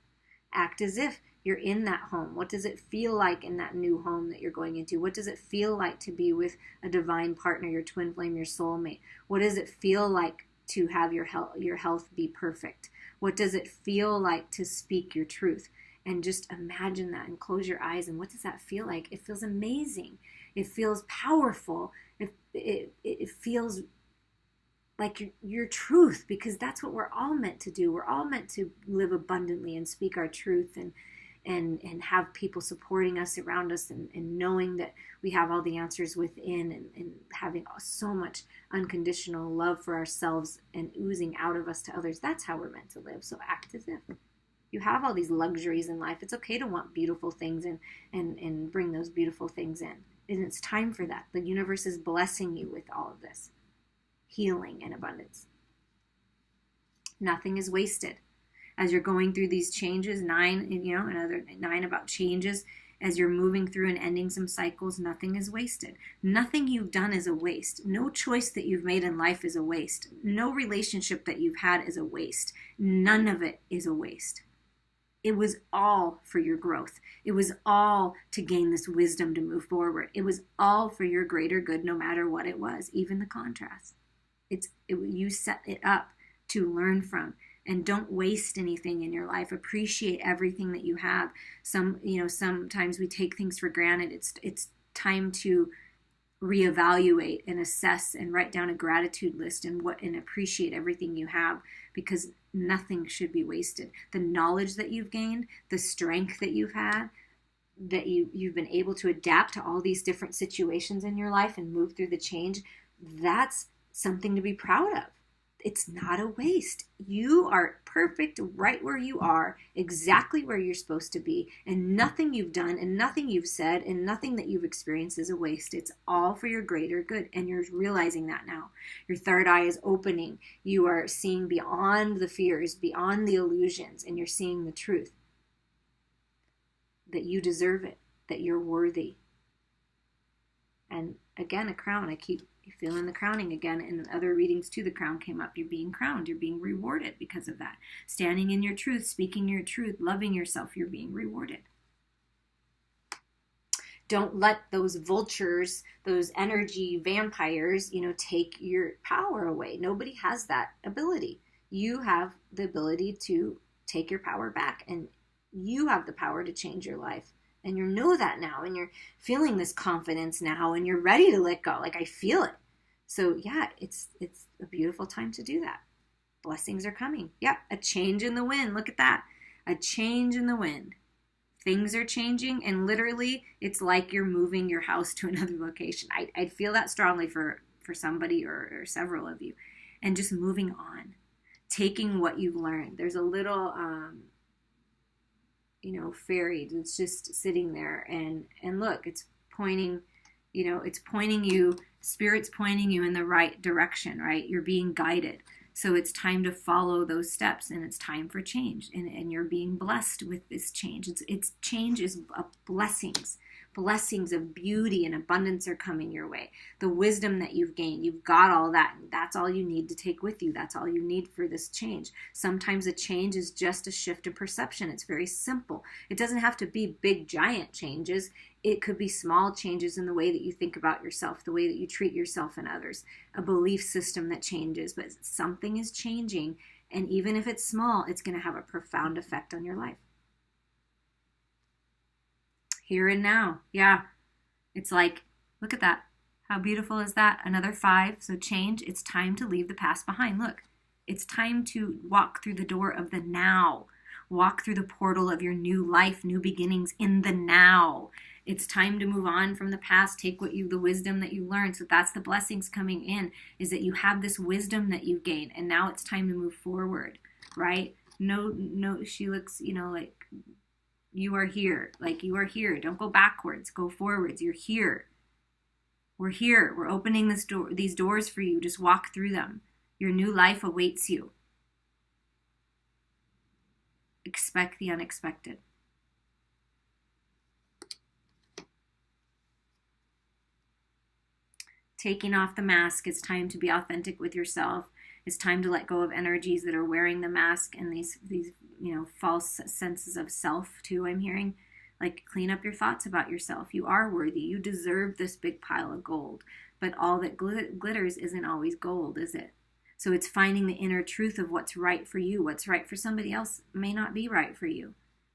Act as if you're in that home. What does it feel like in that new home that you're going into? What does it feel like to be with a divine partner, your twin flame, your soulmate? What does it feel like to have your health be perfect? What does it feel like to speak your truth? And just imagine that and close your eyes. And what does that feel like? It feels amazing. It feels powerful. It feels like your truth, because that's what we're all meant to do. We're all meant to live abundantly and speak our truth and have people supporting us, around us, and knowing that we have all the answers within, and having so much unconditional love for ourselves and oozing out of us to others. That's how we're meant to live. So act as if you have all these luxuries in life. It's okay to want beautiful things and bring those beautiful things in. And it's time for that. The universe is blessing you with all of this healing and abundance. Nothing is wasted. As you're going through these changes, 9, another 9 about changes, as you're moving through and ending some cycles, nothing is wasted. Nothing you've done is a waste. No choice that you've made in life is a waste. No relationship that you've had is a waste. None of it is a waste. It was all for your growth. It was all to gain this wisdom to move forward. It was all for your greater good, no matter what it was, even the contrast. You set it up to learn from, and don't waste anything in your life. Appreciate everything that you have. Sometimes we take things for granted. It's time to reevaluate and assess and write down a gratitude list and appreciate everything you have, because nothing should be wasted. The knowledge that you've gained, the strength that you've had, that you've been able to adapt to all these different situations in your life and move through the change, that's something to be proud of. It's not a waste. You are perfect right where you are, exactly where you're supposed to be, and nothing you've done and nothing you've said and nothing that you've experienced is a waste. It's all for your greater good, and you're realizing that now. Your third eye is opening. You are seeing beyond the fears, beyond the illusions, and you're seeing the truth. That you deserve it, that you're worthy. And again, a crown. I keep feeling the crowning again. In other readings too, the crown came up. You're being crowned. You're being rewarded because of that. Standing in your truth, speaking your truth, loving yourself, you're being rewarded. Don't let those vultures, those energy vampires, take your power away. Nobody has that ability. You have the ability to take your power back, and you have the power to change your life. And you know that now, and you're feeling this confidence now, and you're ready to let go. Like, I feel it. So yeah, it's a beautiful time to do that. Blessings are coming. Yeah, a change in the wind. Look at that. A change in the wind. Things are changing, and literally, it's like you're moving your house to another location. I'd feel that strongly for somebody or several of you. And just moving on. Taking what you've learned. There's a little... fairy that's just sitting there, and look, it's pointing It's pointing you, Spirit's pointing you in the right direction, right? You're being guided. So it's time to follow those steps, and it's time for change. And you're being blessed with this change. It's change is blessings. Blessings of beauty and abundance are coming your way. The wisdom that you've gained, you've got all that. And that's all you need to take with you. That's all you need for this change. Sometimes a change is just a shift in perception. It's very simple. It doesn't have to be big, giant changes. It could be small changes in the way that you think about yourself, the way that you treat yourself and others, a belief system that changes, but something is changing. And even if it's small, it's going to have a profound effect on your life. Here and now. Yeah. It's like, look at that. How beautiful is that? Another 5. So change. It's time to leave the past behind. Look, it's time to walk through the door of the now. Walk through the portal of your new life, new beginnings in the now. It's time to move on from the past. Take the wisdom that you learned. So that's the blessings coming in, is that you have this wisdom that you've gained. And now it's time to move forward, right? No, she looks, like you are here. Like you are here. Don't go backwards. Go forwards. You're here. We're here. We're opening these doors for you. Just walk through them. Your new life awaits you. Expect the unexpected. Taking off the mask, it's time to be authentic with yourself. It's time to let go of energies that are wearing the mask and these false senses of self too, I'm hearing. Like, clean up your thoughts about yourself. You are worthy. You deserve this big pile of gold. But all that glitters isn't always gold, is it? So it's finding the inner truth of what's right for you. What's right for somebody else may not be right for you.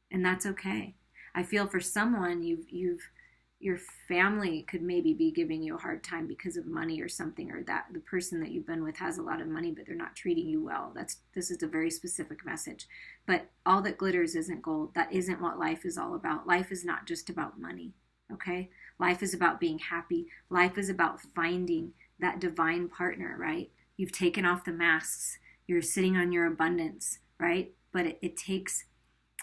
And that's okay. I feel for someone, your family could maybe be giving you a hard time because of money or something, or that the person that you've been with has a lot of money, but they're not treating you well. This is a very specific message. But all that glitters isn't gold. That isn't what life is all about. Life is not just about money, okay? Life is about being happy. Life is about finding that divine partner, right? You've taken off the masks. You're sitting on your abundance, right? But it takes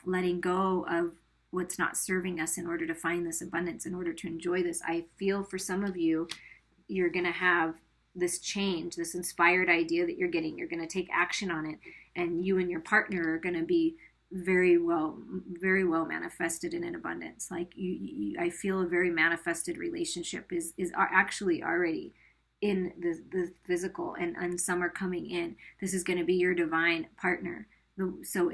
letting go of what's not serving us in order to find this abundance, in order to enjoy this. I feel for some of you, you're going to have this change, this inspired idea that you're getting. You're going to take action on it, and you and your partner are going to be very well manifested in an abundance. Like I feel a very manifested relationship is actually already in the physical, and some are coming in. This is going to be your divine partner. So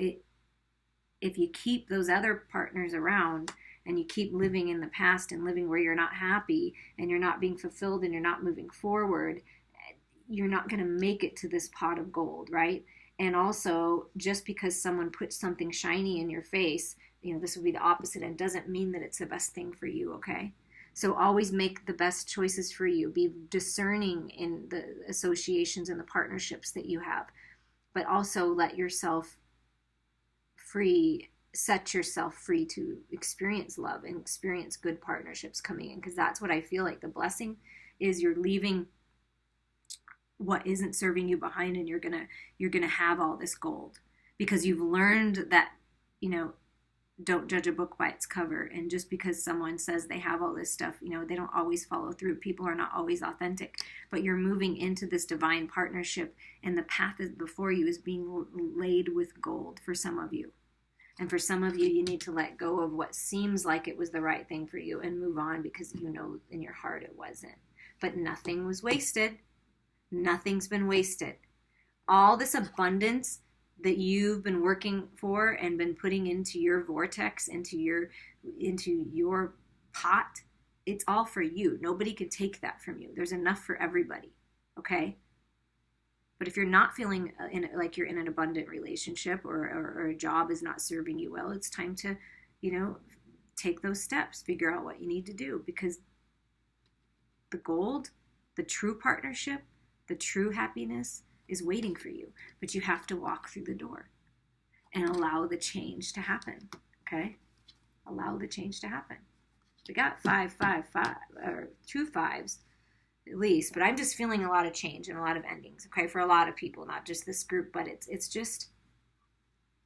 if you keep those other partners around and you keep living in the past and living where you're not happy and you're not being fulfilled and you're not moving forward, you're not going to make it to this pot of gold, right? And also, just because someone puts something shiny in your face, this would be the opposite, and doesn't mean that it's the best thing for you, okay? So always make the best choices for you. Be discerning in the associations and the partnerships that you have, but also let yourself free, set yourself free to experience love and experience good partnerships coming in, because that's what I feel like the blessing is. You're leaving what isn't serving you behind, and you're gonna have all this gold because you've learned that, don't judge a book by its cover. And just because someone says they have all this stuff, they don't always follow through. People are not always authentic, but you're moving into this divine partnership, and the path before you is being laid with gold for some of you. And for some of you, you need to let go of what seems like it was the right thing for you and move on, because in your heart it wasn't. But nothing was wasted. Nothing's been wasted. All this abundance that you've been working for and been putting into your vortex, into your pot, it's all for you. Nobody can take that from you. There's enough for everybody, okay? But if you're not feeling like you're in an abundant relationship, or a job is not serving you well, it's time to, take those steps, figure out what you need to do, because the gold, the true partnership, the true happiness is waiting for you. But you have to walk through the door and allow the change to happen, okay? Allow the change to happen. We got 5, 5, 5, or 2 5s. At least, but I'm just feeling a lot of change and a lot of endings, okay, for a lot of people, not just this group, but it's just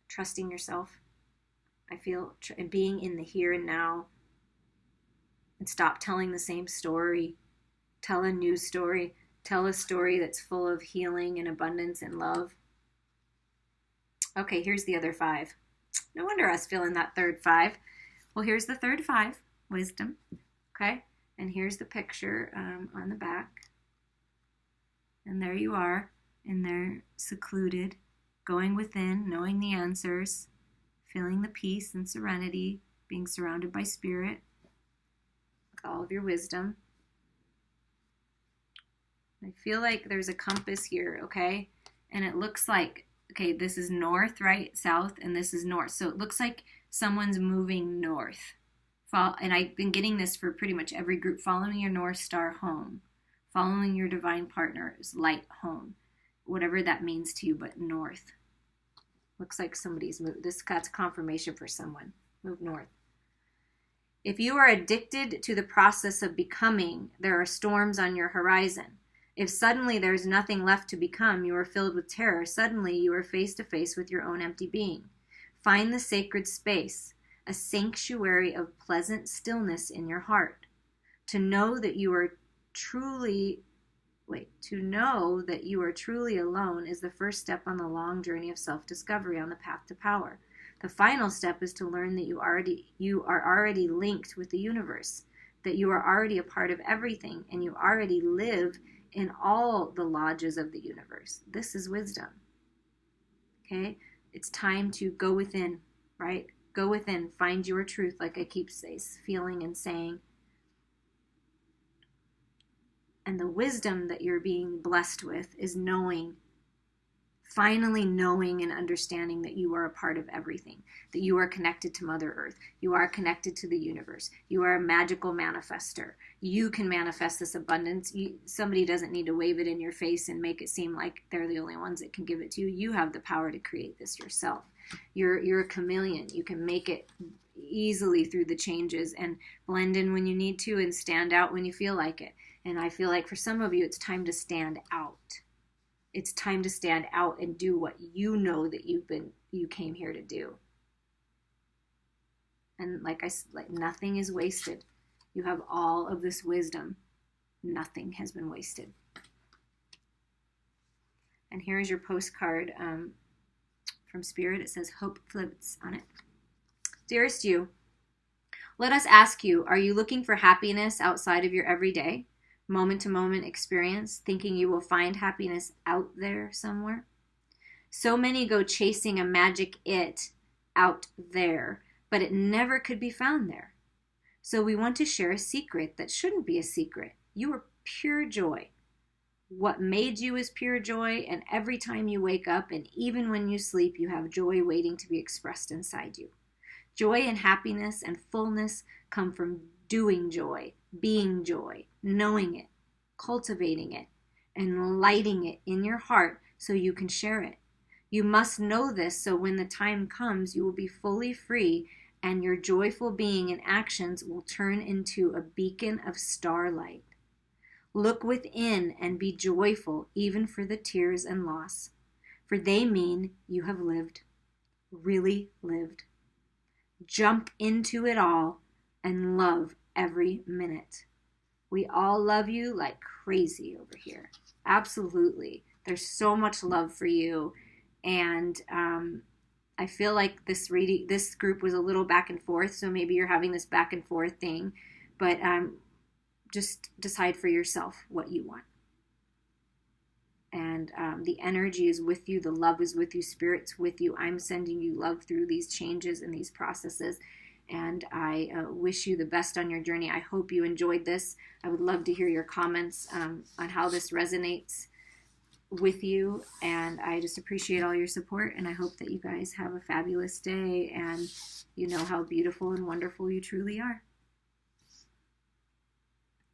trusting yourself. I feel, and being in the here and now, and stop telling the same story. Tell a new story. Tell a story that's full of healing and abundance and love. Okay, here's the other 5. No wonder I was feeling that third 5. Well, here's the third 5, wisdom. Okay, and here's the picture on the back. And there you are, in there, secluded, going within, knowing the answers, feeling the peace and serenity, being surrounded by spirit, with all of your wisdom. I feel like there's a compass here, okay? And it looks like, okay, this is north, right? South, and this is north. So it looks like someone's moving north. And I've been getting this for pretty much every group. Following your North Star home. Following your divine partner's light home. Whatever that means to you, but north. Looks like somebody's moved. That's confirmation for someone. Move north. If you are addicted to the process of becoming, there are storms on your horizon. If suddenly there is nothing left to become, you are filled with terror. Suddenly you are face to face with your own empty being. Find the sacred space, a sanctuary of pleasant stillness in your heart. To know that you are truly alone is the first step on the long journey of self-discovery on the path to power. The final step is to learn that you are already linked with the universe, that you are already a part of everything, and you already live in all the lodges of the universe. This is wisdom. Okay? It's time to go within, right? Go within, find your truth, like I keep feeling and saying. And the wisdom that you're being blessed with is finally knowing and understanding that you are a part of everything, that you are connected to Mother Earth, you are connected to the universe, you are a magical manifester. You can manifest this abundance. Somebody doesn't need to wave it in your face and make it seem like they're the only ones that can give it to you. You have the power to create this yourself. You're a chameleon. You can make it easily through the changes and blend in when you need to and stand out when you feel like it. And I feel like for some of you, it's time to stand out. It's time to stand out and do what you know that you came here to do. And like nothing is wasted. You have all of this wisdom. Nothing has been wasted. And here is your postcard from Spirit. It says, hope floats on it. Dearest you, let us ask you, are you looking for happiness outside of your everyday, moment-to-moment experience, thinking you will find happiness out there somewhere? So many go chasing a magic it out there, but it never could be found there. So we want to share a secret that shouldn't be a secret. You are pure joy. What made you is pure joy, and every time you wake up and even when you sleep, you have joy waiting to be expressed inside you. Joy and happiness and fullness come from doing joy, being joy, knowing it, cultivating it, and lighting it in your heart so you can share it. You must know this so when the time comes, you will be fully free and your joyful being and actions will turn into a beacon of starlight. Look within and be joyful even for the tears and loss, for they mean you have lived, really lived. Jump into it all and love every minute. We all love you like crazy over here. Absolutely. There's so much love for you. And I feel like this group was a little back and forth. So maybe you're having this back and forth thing. But just decide for yourself what you want. And the energy is with you. The love is with you. Spirit's with you. I'm sending you love through these changes and these processes. And I wish you the best on your journey. I hope you enjoyed this. I would love to hear your comments on how this resonates with you. And I just appreciate all your support. And I hope that you guys have a fabulous day and you know how beautiful and wonderful you truly are.